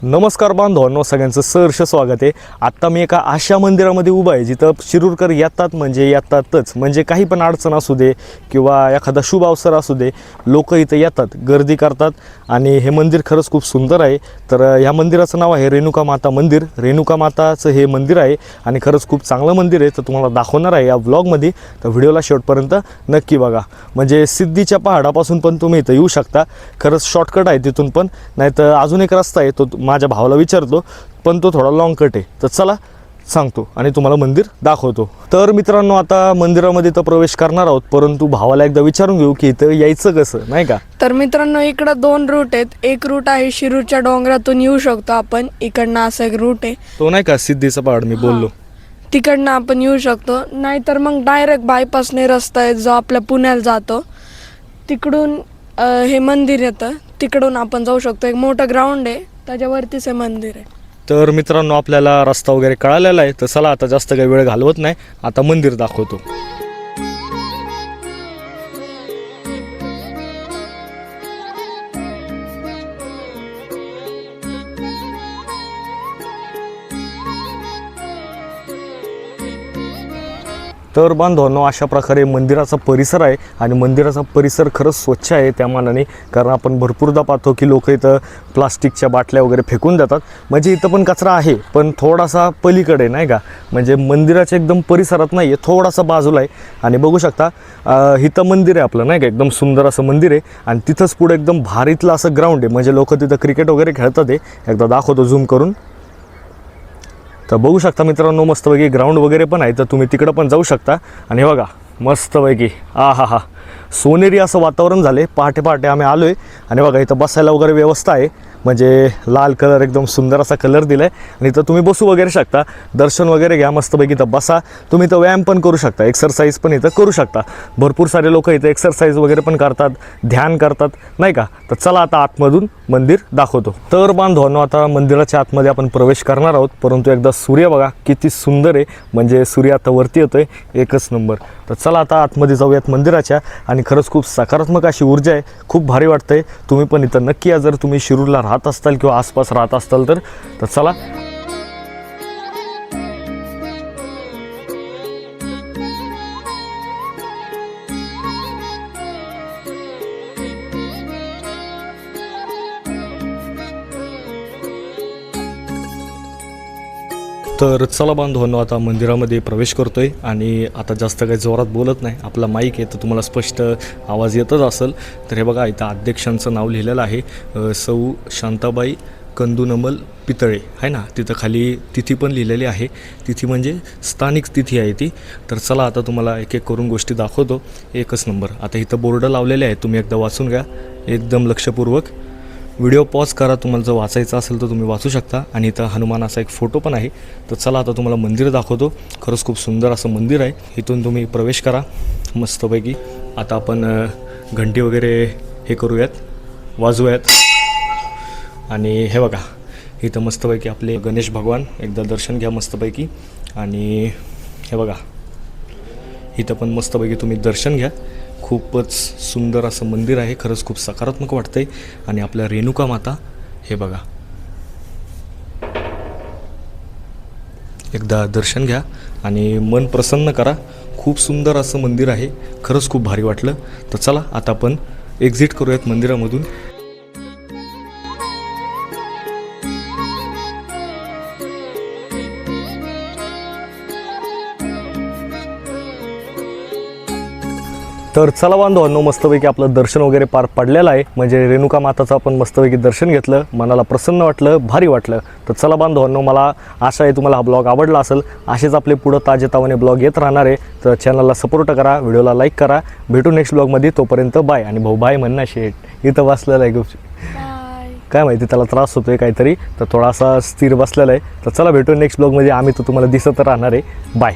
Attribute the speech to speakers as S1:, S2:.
S1: नमस्कार बांधवांनो, सगळ्यांचं सहर्ष स्वागत आहे। आत्ता मी एका अशा मंदिरामध्ये उभा आहे जिथं शिरूरकर येतात म्हणजे येतातच, म्हणजे काही पण अडचण असू दे किंवा एखादा शुभ अवसर असू दे, लोक इथं येतात, गर्दी करतात आणि हे मंदिर खरंच खूप सुंदर आहे। तर ह्या मंदिराचं नाव आहे रेणुका माता मंदिर। रेणुका माताचं हे मंदिर आहे आणि खरंच खूप चांगलं मंदिर आहे। तर तुम्हाला दाखवणार आहे या व्लॉगमध्ये, तर व्हिडिओला शेवटपर्यंत नक्की बघा। म्हणजे सिद्धीच्या पहाडापासून पण तुम्ही इथं येऊ शकता, खरंच शॉर्टकट आहे तिथून पण, नाही तर अजून एक रस्ता आहे, तो माझ्या भावाला विचारतो, पण तो थोडा लॉंग कट आहे। तर चला सांगतो आणि तुम्हाला मंदिर दाखवतो। तर मित्रांनो, आता मंदिरामध्ये तर प्रवेश करणार आहोत, परंतु भावाला एकदा विचारून घेऊ की इथं यायचं कसं, नाही का।
S2: तर मित्रांनो, इकडं दोन रूट आहेत। एक रूट आहे शिरूरच्या डोंगरातून येऊ शकतो आपण, इकडनं असा एक रूट आहे,
S1: तो नाही का सिद्धीचा पहाड मी बोललो,
S2: तिकडनं आपण येऊ शकतो। नाहीतर मग डायरेक्ट बायपासने रस्ता आहे जो आपल्या पुण्याला जातो, तिकडून हे मंदिर येतं, तिकडून आपण जाऊ शकतो। एक मोठं ग्राउंड आहे, त्याच्यावरतीच हे मंदिर आहे।
S1: तर मित्रांनो, आपल्याला रस्ता वगैरे कळालेला आहे, तर चला आता जास्त काही वेळ घालवत नाही, आता मंदिर दाखवतो। तर बांधवांनो, अशा प्रकारे मंदिराचा परिसर आहे आणि मंदिराचा परिसर खरंच स्वच्छ आहे त्या मानाने, कारण आपण भरपूरदा पाहतो की लोक इथं प्लास्टिकच्या बाटल्या वगैरे फेकून देतात। म्हणजे इथं पण कचरा आहे, पण थोडासा पलीकडे, नाही का, म्हणजे मंदिराच्या एकदम परिसरात नाही आहे, थोडासा बाजूला आहे। आणि बघू शकता इथं मंदिर आहे आपलं, नाही का, एकदम सुंदर असं मंदिर आहे आणि तिथंच पुढे एकदम भारीतलं असं ग्राउंड आहे, म्हणजे लोक तिथं क्रिकेट वगैरे खेळतात। आहे एकदा दाखवतो झूम करून, तर बघू शकता मित्रांनो, मस्तपैकी ग्राउंड वगैरे पण आहे, तर तुम्ही तिकडं पण जाऊ शकता। आणि बघा मस्तपैकी हा सोनेरी असं वातावरण झाले। पहाटे पहाटे आम्ही आलो आहे आणि बघा इथं बसायला वगैरे व्यवस्था आहे, म्हणजे लाल कलर एकदम सुंदर असा कलर दिला आहे आणि इथं तुम्ही बसू वगैरे शकता, दर्शन वगैरे घ्या, मस्तपैकी इथं बसा। तुम्ही इथं व्यायाम पण करू शकता, एक्सरसाइज पण इथं करू शकता। भरपूर सारे लोक इथं एक्सरसाइज वगैरे पण करतात, ध्यान करतात, नाही का। तर चला आता आतमधून मंदिर दाखवतो। तर बांधवांनो, आता मंदिराच्या आतमध्ये आपण प्रवेश करणार आहोत, परंतु एकदा सूर्य बघा किती सुंदर आहे, म्हणजे सूर्य आता वरती येतोय, एकच नंबर। तर चला आता आतमध्ये जाऊयात मंदिराच्या, आणि खरंच खूप सकारात्मक अशी ऊर्जा आहे, खूप भारी वाटतंय। तुम्ही पण इथं नक्की या, जर तुम्ही शिरूरला राहत असताल किंवा आसपास राहत असताल तर चला। तर चला बांधवांनो, आता मंदिरामध्ये प्रवेश करतोय आणि आता जास्त काही जोरात बोलत नाही, आपला माईक आहे तर तुम्हाला स्पष्ट आवाज येतच असेल। तर हे बघा इथं अध्यक्षांचं नाव लिहिलेलं आहे, सौ शांताबाई कंदुनमल पितळे, आहे ना, तिथं खाली तिथी पण लिहिलेली आहे, तिथी म्हणजे स्थानिक तिथी आहे ती। तर चला आता तुम्हाला एक एक करून गोष्टी दाखवतो, एकच नंबर। आता इथं बोर्ड लावलेले आहे, तुम्ही एकदा वाचून घ्या एकदम लक्षपूर्वक। व्हिडिओ पॉज करा, तुम्हाला जर वाचायचं असेल तर तुम्ही वाचू शकता। आणि इथं हनुमानाचा एक फोटो पण आहे। तर चला आता तुम्हाला मंदिर दाखवतो, खरंच खूप सुंदर असं मंदिर आहे, इथून तुम्ही प्रवेश करा मस्तपैकी। आता आपण घंटी वगैरे हे करूयात, वाजवूयात। आणि हे बघा इथं मस्तपैकी आपले गणेश भगवान, एकदा दर्शन घ्या मस्तपैकी। आणि हे बघा इथं पण मस्तपैकी तुम्ही दर्शन घ्या, खूपच सुंदर असं मंदिर आहे, खरंच खूप सकारात्मक वाटतंय। आणि आपल्या रेणुका माता हे बघा, एकदा दर्शन घ्या आणि मन प्रसन्न करा, खूप सुंदर असं मंदिर आहे, खरंच खूप भारी वाटलं। तर चला आता आपण एक्झिट करूयात मंदिरामधून। तर चला बांधवांनो, मस्तपैकी आपलं दर्शन वगैरे पार पडलेलं आहे, म्हणजे रेणुका माताचं आपण मस्तपैकी दर्शन घेतलं, मनाला प्रसन्न वाटलं, भारी वाटलं। तर चला बांधवांनो, मला आशा आहे तुम्हाला हा ब्लॉग आवडला असेल, असेच आपले पुढं ताजेतावाने ब्लॉग येत राहणार आहे। तर चॅनलला सपोर्ट करा, व्हिडिओला लाईक करा, भेटू नेक्स्ट ब्लॉगमध्ये, तोपर्यंत बाय। आणि भाऊ बाय म्हणणं शेट इथं बसलेलं आहे, काय माहिती त्याला त्रास होतोय काहीतरी, तर थोडासा स्थिर बसलेला आहे। तर चला भेटू नेक्स्ट ब्लॉगमध्ये, आम्ही तर तुम्हाला दिसत राहणार आहे, बाय।